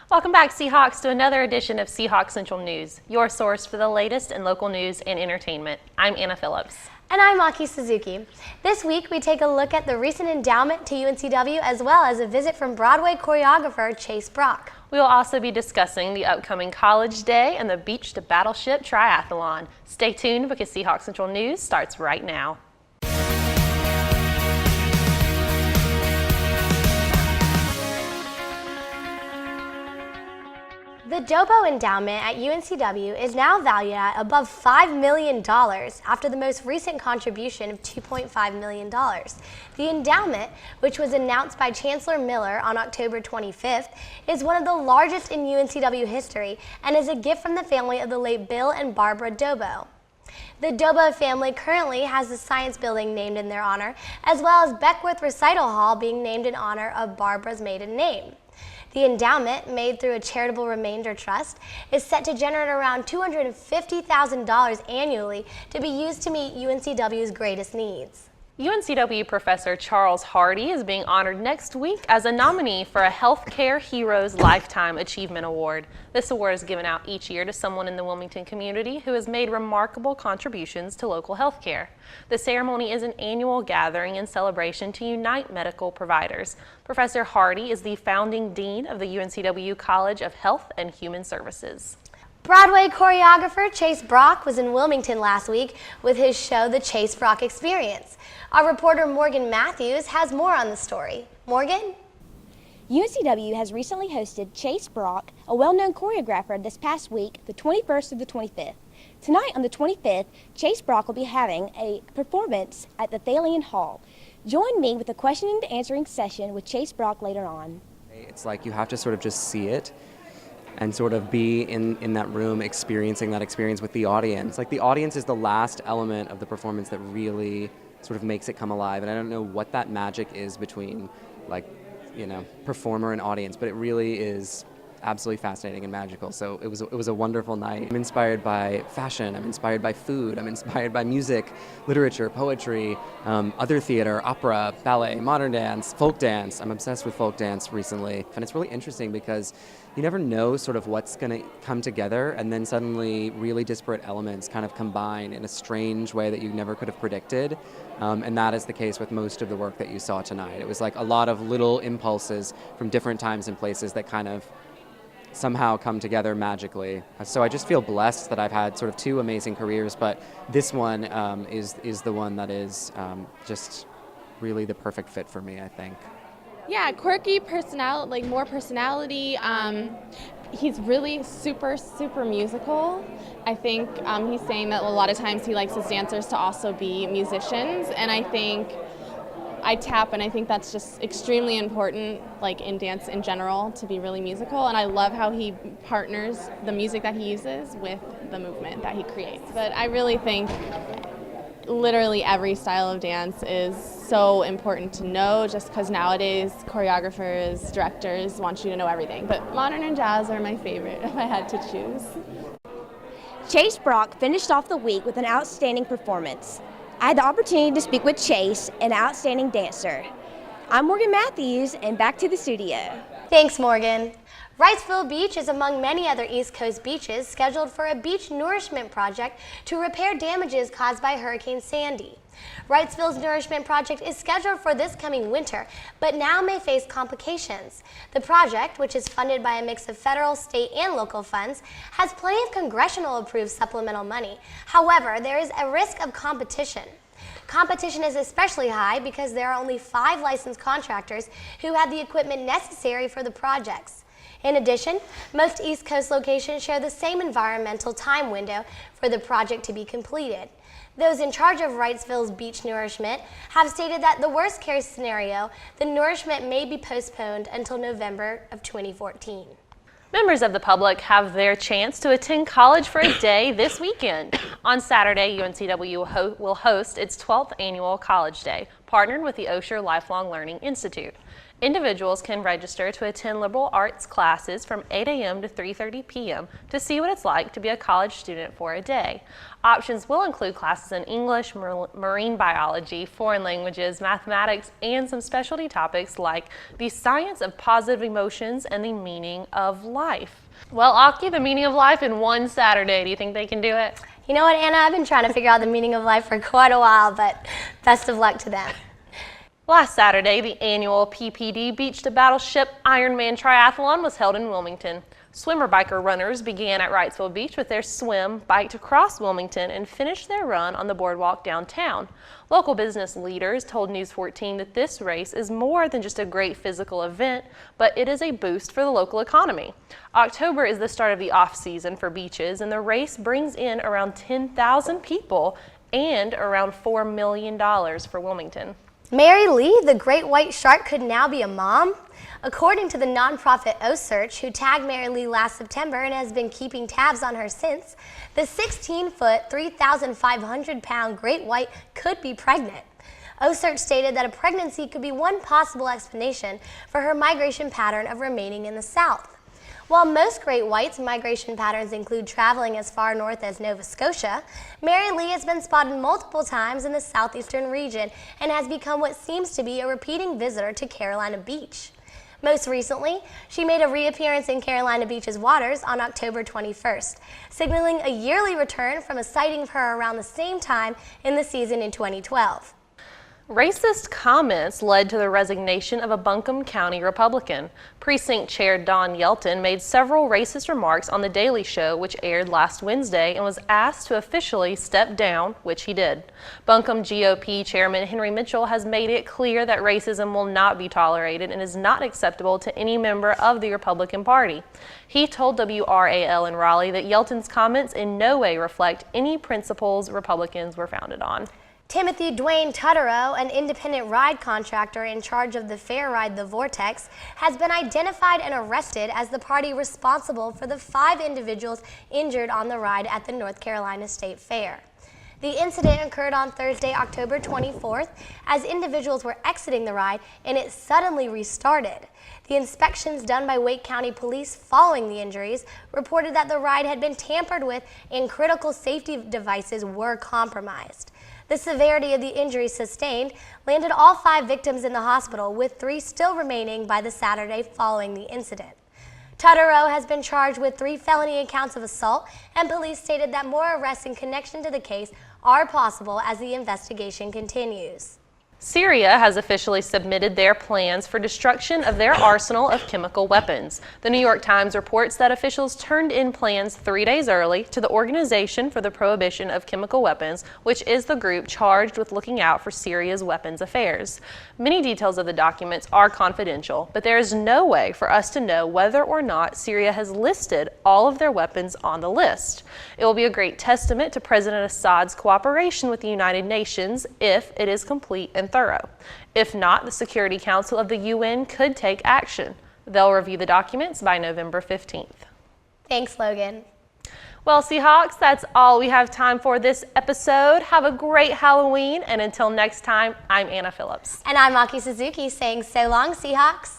Welcome back, Seahawks, to another edition of Seahawks Central News, your source for the latest in local news and entertainment. I'm Anna Phillips. And I'm Maki Suzuki. This week, we take a look at the recent endowment to UNCW as well as a visit from Broadway choreographer Chase Brock. We will also be discussing the upcoming College Day and the Beach to Battleship Triathlon. Stay tuned because Seahawks Central News starts right now. The Dobo Endowment at UNCW is now valued at above $5 million after the most recent contribution of $2.5 million. The endowment, which was announced by Chancellor Miller on October 25th, is one of the largest in UNCW history and is a gift from the family of the late Bill and Barbara Dobo. The Dobo family currently has the Science Building named in their honor, as well as Beckworth Recital Hall being named in honor of Barbara's maiden name. The endowment, made through a charitable remainder trust, is set to generate around $250,000 annually to be used to meet UNCW's greatest needs. UNCW Professor Charles Hardy is being honored next week as a nominee for a Healthcare Heroes Lifetime Achievement Award. This award is given out each year to someone in the Wilmington community who has made remarkable contributions to local healthcare. The ceremony is an annual gathering and celebration to unite medical providers. Professor Hardy is the founding dean of the UNCW College of Health and Human Services. Broadway choreographer Chase Brock was in Wilmington last week with his show, The Chase Brock Experience. Our reporter Morgan Matthews has more on the story. Morgan? UNCW has recently hosted Chase Brock, a well-known choreographer, this past week, the 21st through the 25th. Tonight on the 25th, Chase Brock will be having a performance at the Thalian Hall. Join me with a question and answering session with Chase Brock later on. It's like you have to sort of just see it and sort of be in that room experiencing that experience with the audience. Like the audience is the last element of the performance that really sort of makes it come alive. And I don't know what that magic is between performer and audience, but it really is absolutely fascinating and magical. So it was a wonderful night. I'm inspired by fashion, I'm inspired by food, I'm inspired by music, literature, poetry, other theater, opera, ballet, modern dance, folk dance. I'm obsessed with folk dance recently. And it's really interesting because you never know sort of what's going to come together, and then suddenly really disparate elements kind of combine in a strange way that you never could have predicted. And that is the case with most of the work that you saw tonight. It was like a lot of little impulses from different times and places that kind of somehow come together magically. So I just feel blessed that I've had sort of two amazing careers, but this one is the one that is just really the perfect fit for me, I think. Yeah, quirky personality, like more personality. He's really super musical. I think he's saying that a lot of times he likes his dancers to also be musicians, and I think I tap, and I think that's just extremely important, like in dance in general, to be really musical. And I love how he partners the music that he uses with the movement that he creates. But I really think literally every style of dance is so important to know, just because nowadays choreographers, directors want you to know everything. But modern and jazz are my favorite if I had to choose. Chase Brock finished off the week with an outstanding performance. I had the opportunity to speak with Chase, an outstanding dancer. I'm Morgan Matthews, and back to the studio. Thanks, Morgan. Wrightsville Beach is among many other East Coast beaches scheduled for a beach nourishment project to repair damages caused by Hurricane Sandy. Wrightsville's nourishment project is scheduled for this coming winter, but now may face complications. The project, which is funded by a mix of federal, state, and local funds, has plenty of congressional-approved supplemental money. However, there is a risk of competition. Competition is especially high because there are only 5 licensed contractors who have the equipment necessary for the projects. In addition, most East Coast locations share the same environmental time window for the project to be completed. Those in charge of Wrightsville's beach nourishment have stated that the worst case scenario, the nourishment may be postponed until November of 2014. Members of the public have their chance to attend college for a day this weekend. On Saturday, UNCW will host its 12th annual College Day, partnered with the Osher Lifelong Learning Institute. Individuals can register to attend liberal arts classes from 8 a.m. to 3:30 p.m. to see what it's like to be a college student for a day. Options will include classes in English, marine biology, foreign languages, mathematics, and some specialty topics like the science of positive emotions and the meaning of life. Well, Aki, the meaning of life in one Saturday. Do you think they can do it? You know what, Anna? I've been trying to figure out the meaning of life for quite a while, but best of luck to them. Last Saturday, the annual PPD Beach to Battleship Ironman Triathlon was held in Wilmington. Swimmer biker runners began at Wrightsville Beach with their swim, biked across Wilmington, and finished their run on the boardwalk downtown. Local business leaders told News 14 that this race is more than just a great physical event, but it is a boost for the local economy. October is the start of the off-season for beaches, and the race brings in around 10,000 people and around $4 million for Wilmington. Mary Lee, the great white shark, could now be a mom. According to the nonprofit OSearch, who tagged Mary Lee last September and has been keeping tabs on her since, the 16-foot, 3,500-pound great white could be pregnant. OSearch stated that a pregnancy could be one possible explanation for her migration pattern of remaining in the South. While most great whites' migration patterns include traveling as far north as Nova Scotia, Mary Lee has been spotted multiple times in the southeastern region and has become what seems to be a repeating visitor to Carolina Beach. Most recently, she made a reappearance in Carolina Beach's waters on October 21st, signaling a yearly return from a sighting of her around the same time in the season in 2012. Racist comments led to the resignation of a Buncombe County Republican. Precinct Chair Don Yelton made several racist remarks on The Daily Show, which aired last Wednesday, and was asked to officially step down, which he did. Buncombe GOP Chairman Henry Mitchell has made it clear that racism will not be tolerated and is not acceptable to any member of the Republican Party. He told WRAL in Raleigh that Yelton's comments in no way reflect any principles Republicans were founded on. Timothy Dwayne Tutterow, an independent ride contractor in charge of the fair ride The Vortex, has been identified and arrested as the party responsible for the 5 individuals injured on the ride at the North Carolina State Fair. The incident occurred on Thursday, October 24th, as individuals were exiting the ride and it suddenly restarted. The inspections done by Wake County Police following the injuries reported that the ride had been tampered with and critical safety devices were compromised. The severity of the injuries sustained landed all 5 victims in the hospital, with 3 still remaining by the Saturday following the incident. Tutterow has been charged with 3 felony counts of assault, and police stated that more arrests in connection to the case are possible as the investigation continues. Syria has officially submitted their plans for destruction of their arsenal of chemical weapons. The New York Times reports that officials turned in plans 3 days early to the Organization for the Prohibition of Chemical Weapons, which is the group charged with looking out for Syria's weapons affairs. Many details of the documents are confidential, but there is no way for us to know whether or not Syria has listed all of their weapons on the list. It will be a great testament to President Assad's cooperation with the United Nations if it is complete and thorough. If not, the Security Council of the UN could take action. They'll review the documents by November 15th. Thanks, Logan. Well, Seahawks, that's all we have time for this episode. Have a great Halloween, and until next time, I'm Anna Phillips. And I'm Aki Suzuki saying so long, Seahawks.